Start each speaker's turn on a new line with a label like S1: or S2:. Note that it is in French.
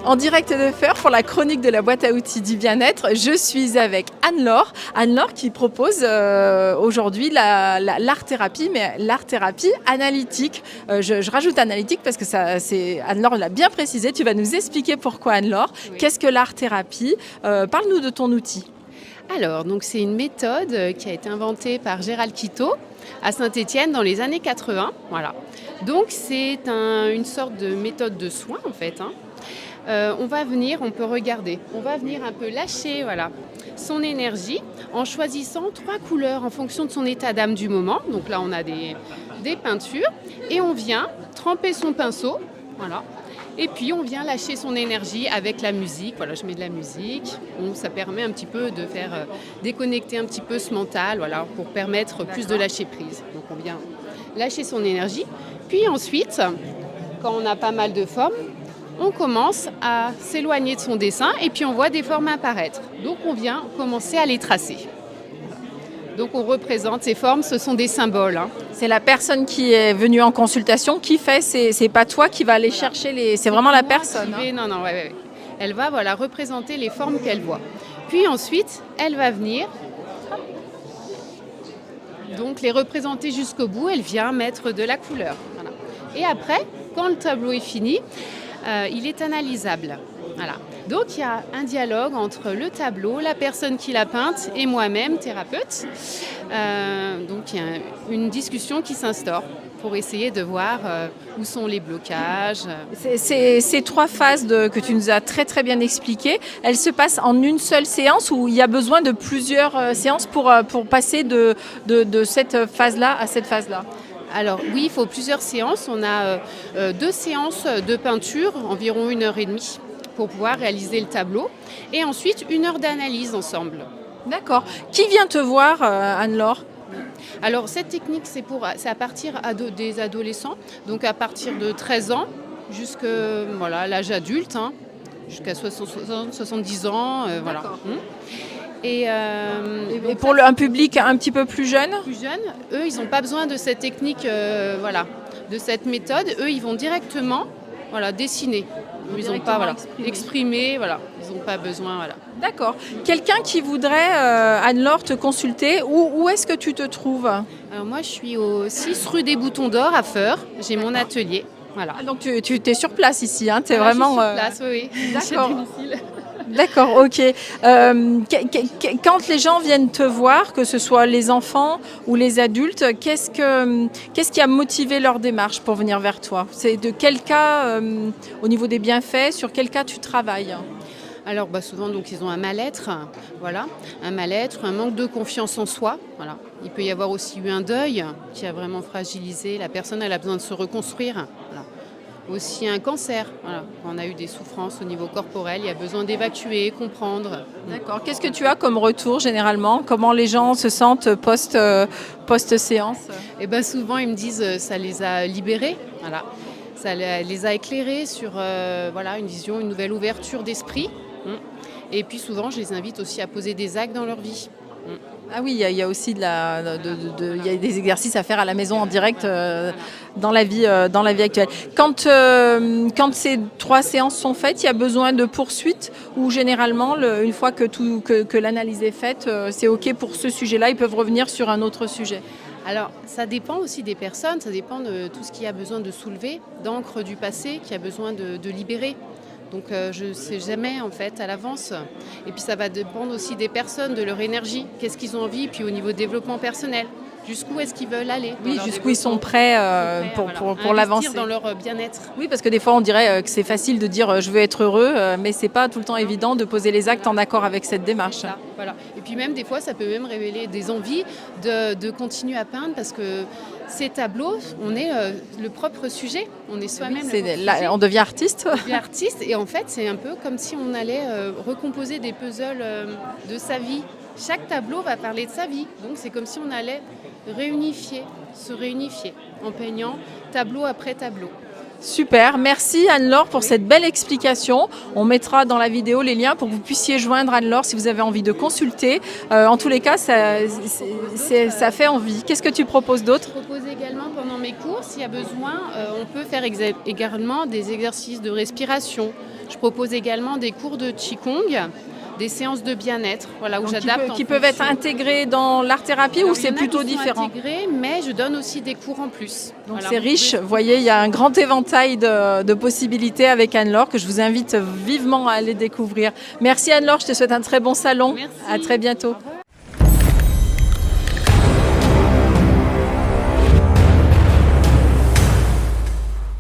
S1: En direct de Feur pour la chronique de la boîte à outils du bien-être, je suis avec Anne-Laure. Anne-Laure qui propose aujourd'hui l'art-thérapie, mais l'art-thérapie analytique. Je rajoute analytique parce que Anne-Laure l'a bien précisé. Tu vas nous expliquer pourquoi, Anne-Laure. Oui. Qu'est-ce que l'art-thérapie? Parle-nous de ton outil.
S2: Alors, donc c'est une méthode qui a été inventée par Gérald Quito à Saint-Étienne dans les années 80. Voilà. Donc c'est une sorte de méthode de soins en fait. On va venir un peu lâcher son énergie en choisissant 3 couleurs en fonction de son état d'âme du moment. Donc là, on a des peintures et on vient tremper son pinceau. Voilà. Et puis, on vient lâcher son énergie avec la musique. Voilà, je mets de la musique. Donc, ça permet un petit peu de faire déconnecter un petit peu ce mental, pour permettre plus de lâcher prise. Donc, on vient lâcher son énergie. Puis ensuite, quand on a pas mal de formes, on commence à s'éloigner de son dessin et puis on voit des formes apparaître. Donc on vient commencer à les tracer. Donc on représente ces formes, ce sont des symboles.
S1: C'est la personne qui est venue en consultation qui fait, c'est pas toi qui va aller chercher c'est vraiment la personne.
S2: Non, ouais. Elle va représenter les formes qu'elle voit. Puis ensuite, elle va venir donc les représenter jusqu'au bout, elle vient mettre de la couleur. Voilà. Et après, quand le tableau est fini, il est analysable. Voilà. Donc il y a un dialogue entre le tableau, la personne qui l'a peinte et moi-même, thérapeute. Donc il y a une discussion qui s'instaure pour essayer de voir où sont les blocages.
S1: Ces 3 phases que tu nous as très très bien expliquées, elles se passent en une seule séance ou il y a besoin de plusieurs séances pour passer de cette phase-là à cette phase-là?
S2: Alors oui, il faut plusieurs séances. On a 2 séances de peinture, environ 1h30 pour pouvoir réaliser le tableau. Et ensuite, 1 heure d'analyse ensemble.
S1: D'accord. Qui vient te voir, Anne-Laure ?
S2: Alors cette technique, c'est à partir des adolescents, donc à partir de 13 ans jusqu'à l'âge adulte, jusqu'à 70 ans. Voilà.
S1: Et pour un public un petit peu plus jeune ?
S2: Plus jeune, eux, ils n'ont pas besoin de cette technique, de cette méthode. Eux, ils vont directement dessiner. Ils n'ont pas exprimer, ils n'ont pas besoin.
S1: D'accord. Quelqu'un qui voudrait, Anne-Laure, te consulter, où est-ce que tu te trouves ?
S2: Alors moi, je suis au 6 rue des Boutons d'Or à Feur. J'ai mon atelier. Voilà.
S1: Ah, donc tu es sur place ici, tu es vraiment...
S2: Je suis sur place, oui.
S1: D'accord. D'accord, ok. Quand les gens viennent te voir, que ce soit les enfants ou les adultes, qu'est-ce qui a motivé leur démarche pour venir vers toi ? C'est de quel cas, au niveau des bienfaits, sur quel cas tu travailles ?
S2: Alors souvent donc ils ont un mal-être, un manque de confiance en soi. Voilà. Il peut y avoir aussi eu un deuil qui a vraiment fragilisé. La personne, elle a besoin de se reconstruire. Voilà. Aussi un cancer. Voilà. Quand on a eu des souffrances au niveau corporel, il y a besoin d'évacuer, comprendre.
S1: D'accord. Qu'est-ce que tu as comme retour généralement ? Comment les gens se sentent post-séance ?
S2: Souvent ils me disent ça les a libérés. Voilà. Ça les a éclairés sur une vision, une nouvelle ouverture d'esprit. Et puis souvent je les invite aussi à poser des actes dans leur vie.
S1: Ah oui, il y a aussi il y a des exercices à faire à la maison en direct dans la vie actuelle. Quand ces 3 séances sont faites, il y a besoin de poursuite ou généralement, une fois que l'analyse est faite, c'est OK pour ce sujet-là, ils peuvent revenir sur un autre sujet.
S2: Alors, ça dépend aussi des personnes, ça dépend de tout ce qui a besoin de soulever, d'encre du passé, qui a besoin de libérer. Donc je ne sais jamais en fait à l'avance. Et puis ça va dépendre aussi des personnes, de leur énergie, qu'est-ce qu'ils ont envie, puis au niveau développement personnel, jusqu'où est-ce qu'ils veulent aller.
S1: Oui, jusqu'où ils sont prêts pour l'avancer.
S2: Investir dans leur bien-être.
S1: Oui, parce que des fois on dirait que c'est facile de dire je veux être heureux, mais c'est pas tout le temps évident de poser les actes en accord avec cette démarche.
S2: Voilà. Et puis même des fois ça peut même révéler des envies de continuer à peindre parce que ces tableaux, on est le propre sujet, on est soi-même.
S1: On devient artiste.
S2: On devient artiste et en fait c'est un peu comme si on allait recomposer des puzzles de sa vie. Chaque tableau va parler de sa vie, donc c'est comme si on allait se réunifier en peignant tableau après tableau.
S1: Super, merci Anne-Laure pour cette belle explication. On mettra dans la vidéo les liens pour que vous puissiez joindre Anne-Laure si vous avez envie de consulter. En tous les cas, ça fait envie. Qu'est-ce que tu proposes d'autre?
S2: Je propose également pendant mes cours, s'il y a besoin, on peut faire également des exercices de respiration. Je propose également des cours de Qigong, des séances de bien-être, voilà, où j'adapte.
S1: Qui peuvent être intégrés dans l'art-thérapie ou c'est plutôt différent?
S2: Intégrés, mais je donne aussi des cours en plus.
S1: Donc
S2: Voilà,
S1: c'est riche, vous voyez, il y a un grand éventail de possibilités avec Anne-Laure que je vous invite vivement à aller découvrir. Merci Anne-Laure, je te souhaite un très bon salon.
S2: Merci.
S1: À très bientôt.
S2: Au revoir.